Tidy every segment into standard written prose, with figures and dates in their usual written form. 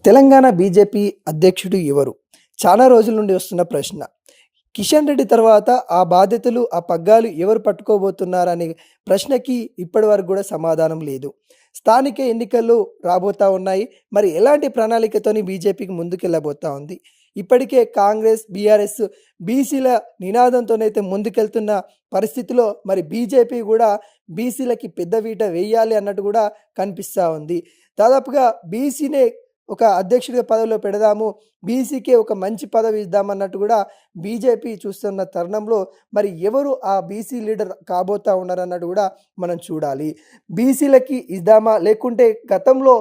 Telangana BJP అధ్యక్షుడు ఎవరు? చాలా రోజుల నుండి వస్తున్న ప్రశ్న. కిషన్ రెడ్డి తర్వాత ఆ బాధ్యతలు, ఆ పగ్గాలు ఎవరు పట్టుకోబోతున్నారనే ప్రశ్నకి ఇప్పటివరకు గూడా సమాధానం లేదు. స్థానిక ఎన్నికలు రాబోతా ఉన్నాయి. మరి ఎలాంటి ప్రణాళికతోని బీజేపీకి ముందుకెళ్ళబోతా ఉంది? ఇప్పటికే కాంగ్రెస్, బీఆర్ఎస్ బీసీల నినాదంతోనైతే ముందుకెళ్తున్న పరిస్థితిలో మరి బీజేపీ గూడా బీసీలకి పెద్దపీట వేయాలి అన్నట్టు గూడా కనిపిస్తా ఉంది. దాదాపుగా బీసీనే ఒక అధ్యక్షుడిగా పదవిలో పెడదాము. బీసీకే ఒక మంచి పదవి ఇద్దామన్నట్టు గూడా బీజేపీ చూస్తున్న తరుణంలో మరి ఎవరు ఆ బీసీ లీడర్ కాబోతా ఉన్నారన్నట్టు గూడా మనం చూడాలి. బీసీలకి ఇద్దామా? లేకుంటే గతంలో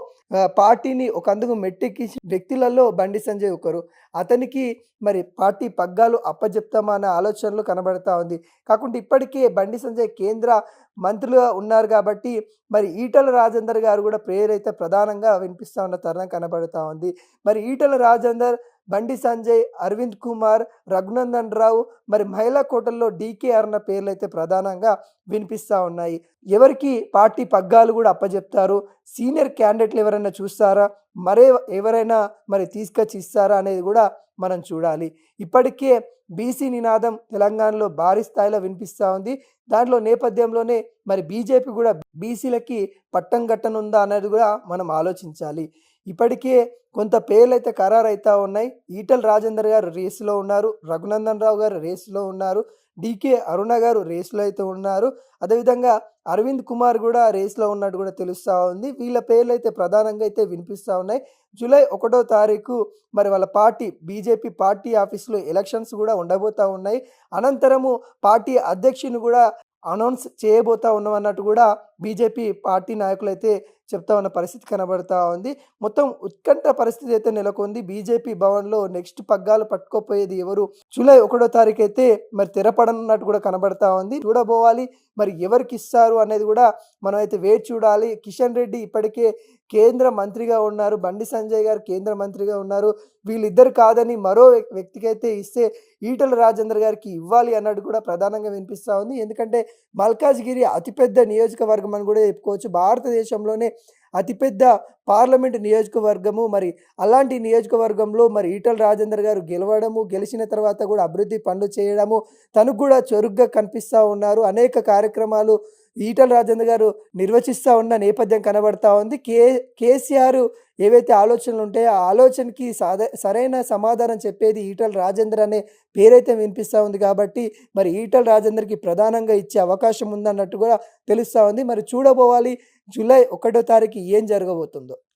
పార్టీని ఒక అందుకు మెట్టెక్కించిన వ్యక్తులలో బండి సంజయ్ ఒకరు. అతనికి మరి పార్టీ పగ్గాలు అప్పజెప్తామా అన్న ఆలోచనలు కనబడతా ఉంది. కాకుంటే ఇప్పటికే బండి సంజయ్ కేంద్ర మంత్రులుగా ఉన్నారు కాబట్టి మరి ఈటెల రాజేందర్ గారు కూడా ప్రేరైతే ప్రధానంగా వినిపిస్తా ఉన్న తరుణం కనబడతా ఉంది. మరి ఈటెల రాజేందర్, బండి సంజయ్, అరవింద్ కుమార్, రఘునందన్ రావు, మరి మహిళా కోటల్లో డీకేఆర్ అన్న పేర్లైతే ప్రధానంగా వినిపిస్తా ఉన్నాయి. ఎవరికి పార్టీ పగ్గాలు కూడా అప్పజెప్తారు? సీనియర్ క్యాండిడేట్లు ఎవరైనా చూస్తారా? మరే ఎవరైనా మరి తీసుకొచ్చి ఇస్తారా అనేది కూడా మనం చూడాలి. ఇప్పటికే బీసీ నినాదం తెలంగాణలో భారీ స్థాయిలో వినిపిస్తా ఉంది. దాంట్లో నేపథ్యంలోనే మరి బీజేపీ కూడా బీసీలకి పట్టం గట్టనుందా అనేది కూడా మనం ఆలోచించాలి. ఇప్పటికే కొంత పేర్లైతే ఖరారైతా ఉన్నాయి. ఈటెల రాజేందర్ గారు రేసులో ఉన్నారు. రఘునందన్ రావు గారు రేసులో ఉన్నారు. డీకే అరుణ గారు రేసులో అయితే ఉన్నారు. అదేవిధంగా అరవింద్ కుమార్ కూడా రేస్‌లో ఉన్నట్టు కూడా తెలుస్తా ఉంది. వీళ్ళ పేర్లైతే ప్రధానంగా అయితే వినిపిస్తా ఉన్నాయి. జూలై 1 తారీఖు మరి వాళ్ళ పార్టీ బీజేపీ పార్టీ ఆఫీస్‌లో ఎలక్షన్స్ కూడా ఉండబోతా ఉన్నాయి. అనంతరము పార్టీ అధ్యక్షుని కూడా అనౌన్స్ చేయబోతా ఉన్నామన్నట్టు కూడా బీజేపీ పార్టీ నాయకులైతే చెప్తా ఉన్న పరిస్థితి కనబడతా ఉంది. మొత్తం ఉత్కంఠ పరిస్థితి అయితే నెలకొంది. బీజేపీ భవన్‌లో నెక్స్ట్ పగ్గాలు పట్టుకోపోయేది ఎవరు? జూలై 1 తారీఖైతే మరి తెరపడనున్నట్టు కూడా కనబడతా ఉంది. చూడబోవాలి మరి ఎవరికిస్తారు అనేది కూడా మనమైతే వేచి చూడాలి. కిషన్ రెడ్డి ఇప్పటికే కేంద్ర మంత్రిగా ఉన్నారు. బండి సంజయ్ గారు కేంద్ర మంత్రిగా ఉన్నారు. వీళ్ళిద్దరు కాదని మరో వ్యక్తికైతే ఇస్తే ఈటెల రాజేందర్ గారికి ఇవ్వాలి అన్నట్టు కూడా ప్రధానంగా వినిపిస్తా ఉంది. ఎందుకంటే మల్కాజ్గిరి అతిపెద్ద నియోజకవర్గం అని కూడా చెప్పుకోవచ్చు. భారతదేశంలోనే అతిపెద్ద పార్లమెంట్ నియోజకవర్గము. మరి అలాంటి నియోజకవర్గంలో మరి ఈటెల రాజేందర్ గారు గెలవడము, గెలిచిన తర్వాత కూడా అభివృద్ధి పనులు చేయడము, తనకు కూడా చురుగ్గా కనిపిస్తూ ఉన్నారు. అనేక కార్యక్రమాలు ఈటెల రాజేందర్ గారు నిర్వచిస్తూ ఉన్న నేపథ్యం కనబడతా ఉంది. కేసీఆర్ ఏవైతే ఆలోచనలు ఉంటాయో ఆ ఆలోచనకి సరైన సమాధానం చెప్పేది ఈటెల రాజేందర్ అనే పేరైతే వినిపిస్తూ ఉంది. కాబట్టి మరి ఈటెల రాజేందర్‌కి ప్రధానంగా ఇచ్చే అవకాశం ఉందన్నట్టు కూడా తెలుస్తా ఉంది. మరి చూడబోవాలి జూలై 1 తారీఖు ఏం జరగబోతుందో.